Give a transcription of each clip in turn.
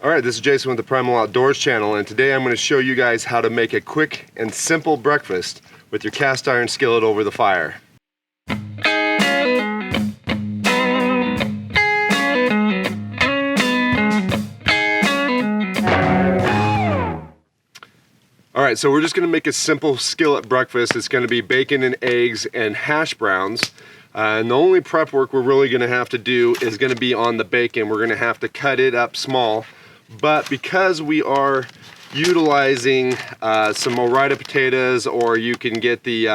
Alright, this is Jason with the Primal Outdoors channel, and today I'm going to show you guys how to make a quick and simple breakfast with your cast iron skillet over the fire. Alright, so we're just going to make a simple skillet breakfast. It's going to be bacon and eggs and hash browns. And the only prep work we're really going to have to do is going to be on the bacon. We're going to have to cut it up small. But because we are utilizing some Orida potatoes, or you can get the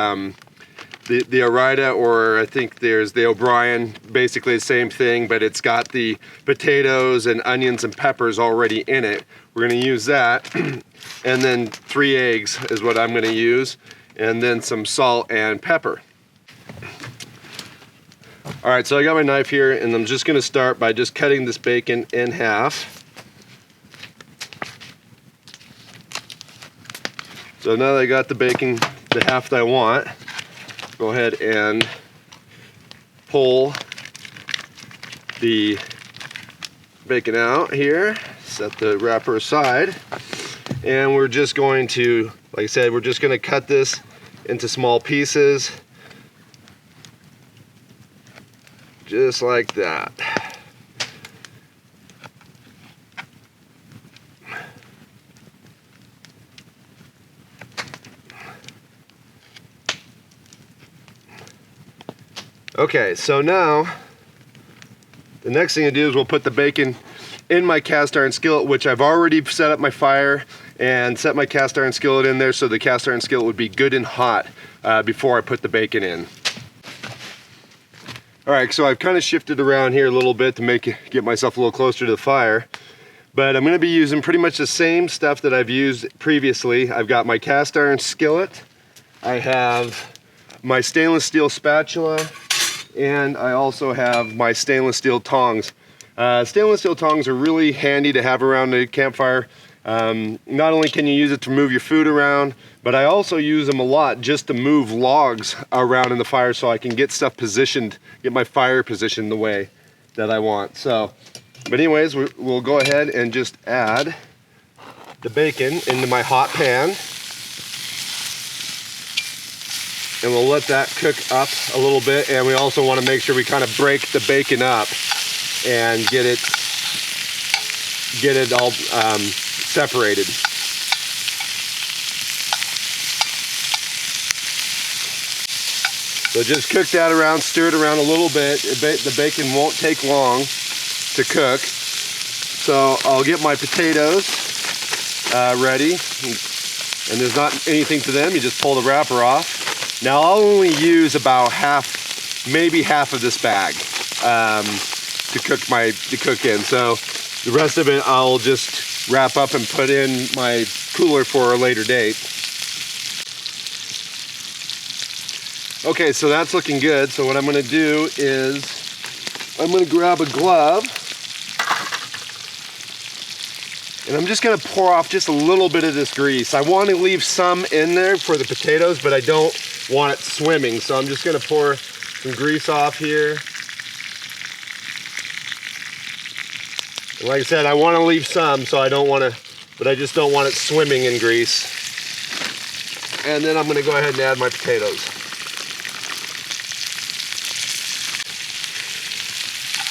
Orida, or I think there's the O'Brien, basically the same thing, but it's got the potatoes and onions and peppers already in it. We're going to use that. And then 3 eggs is what I'm going to use, and then some salt and pepper. Alright, so I got my knife here, and I'm just going to start by just cutting this bacon in half. So now that I got the bacon the half that I want, go ahead and pull the bacon out here, set the wrapper aside, and we're just going to, like I said, we're just going to cut this into small pieces, just like that. Okay, so now the next thing to do is we'll put the bacon in my cast iron skillet, which I've already set up my fire and set my cast iron skillet in there so the cast iron skillet would be good and hot before I put the bacon in. Alright, so I've kind of shifted around here a little bit to get myself a little closer to the fire. But I'm going to be using pretty much the same stuff that I've used previously. I've got my cast iron skillet, I have my stainless steel spatula, and I also have my stainless steel tongs. Stainless steel tongs are really handy to have around a campfire. Not only can you use it to move your food around, but I also use them a lot just to move logs around in the fire so I can get stuff positioned, get my fire positioned the way that I want. So, but anyways, we'll go ahead and just add the bacon into my hot pan. And we'll let that cook up a little bit, and we also want to make sure we kind of break the bacon up and get it all separated. So just cook that around, stir it around a little bit. The bacon won't take long to cook. So I'll get my potatoes ready, and there's not anything to them. You just pull the wrapper off. Now I'll only use about maybe half of this bag to cook in. So the rest of it I'll just wrap up and put in my cooler for a later date. Okay, so that's looking good. So what I'm going to do is I'm going to grab a glove, and I'm just going to pour off just a little bit of this grease. I want to leave some in there for the potatoes, but I don't want it swimming, so I'm just going to pour some grease off here. And like I said, I want to leave some, so I don't want to, but I just don't want it swimming in grease. And then I'm going to go ahead and add my potatoes.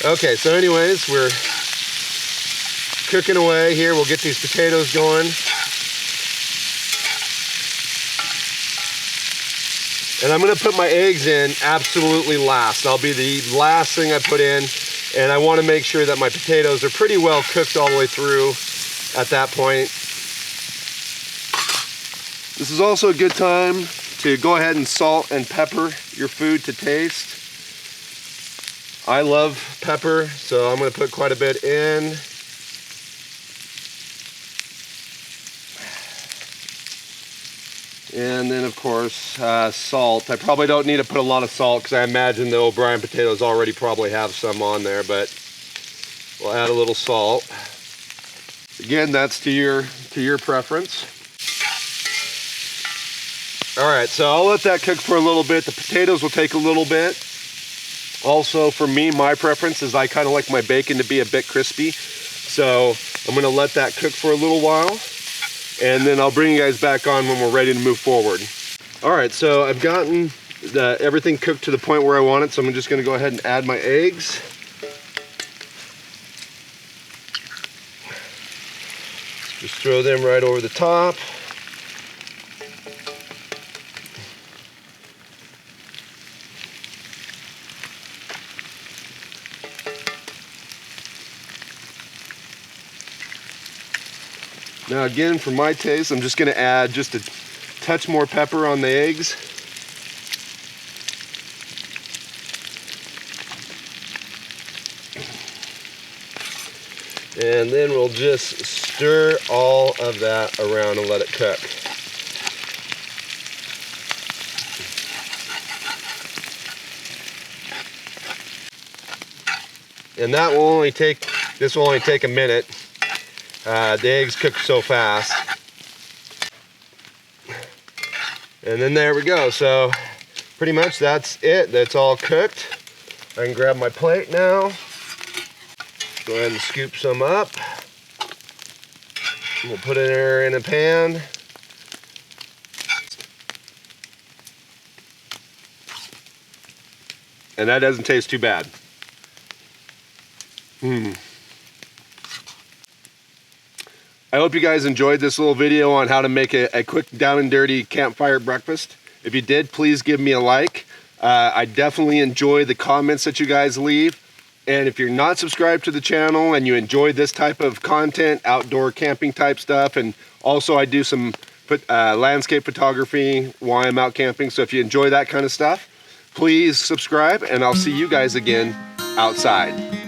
Okay, so anyways, we're cooking away here. We'll get these potatoes going. And I'm going to put my eggs in absolutely last. I'll be the last thing I put in, and I want to make sure that my potatoes are pretty well cooked all the way through at that point. This is also a good time to go ahead and salt and pepper your food to taste. I love pepper, so I'm going to put quite a bit in. And then of course salt. I probably don't need to put a lot of salt because I imagine the O'Brien potatoes already probably have some on there, but we'll add a little salt. Again, that's to your preference. Alright, so I'll let that cook for a little bit. The potatoes will take a little bit. Also, for me, my preference is I kind of like my bacon to be a bit crispy. So I'm gonna let that cook for a little while, and then I'll bring you guys back on when we're ready to move forward. All right, so I've gotten everything cooked to the point where I want it, so I'm just gonna go ahead and add my eggs. Just throw them right over the top. Now again, for my taste, I'm just gonna add just a touch more pepper on the eggs. And then we'll just stir all of that around and let it cook. And that will only take, this will only take a minute. The eggs cook so fast. And then there we go. So pretty much that's it. That's all cooked. I can grab my plate now. Go ahead and scoop some up. We'll put it in a pan. And that doesn't taste too bad. I hope you guys enjoyed this little video on how to make a quick down and dirty campfire breakfast. If you did, please give me a like. I definitely enjoy the comments that you guys leave. And if you're not subscribed to the channel and you enjoy this type of content, outdoor camping type stuff, and also I do some landscape photography while I'm out camping. So if you enjoy that kind of stuff, please subscribe, and I'll see you guys again outside.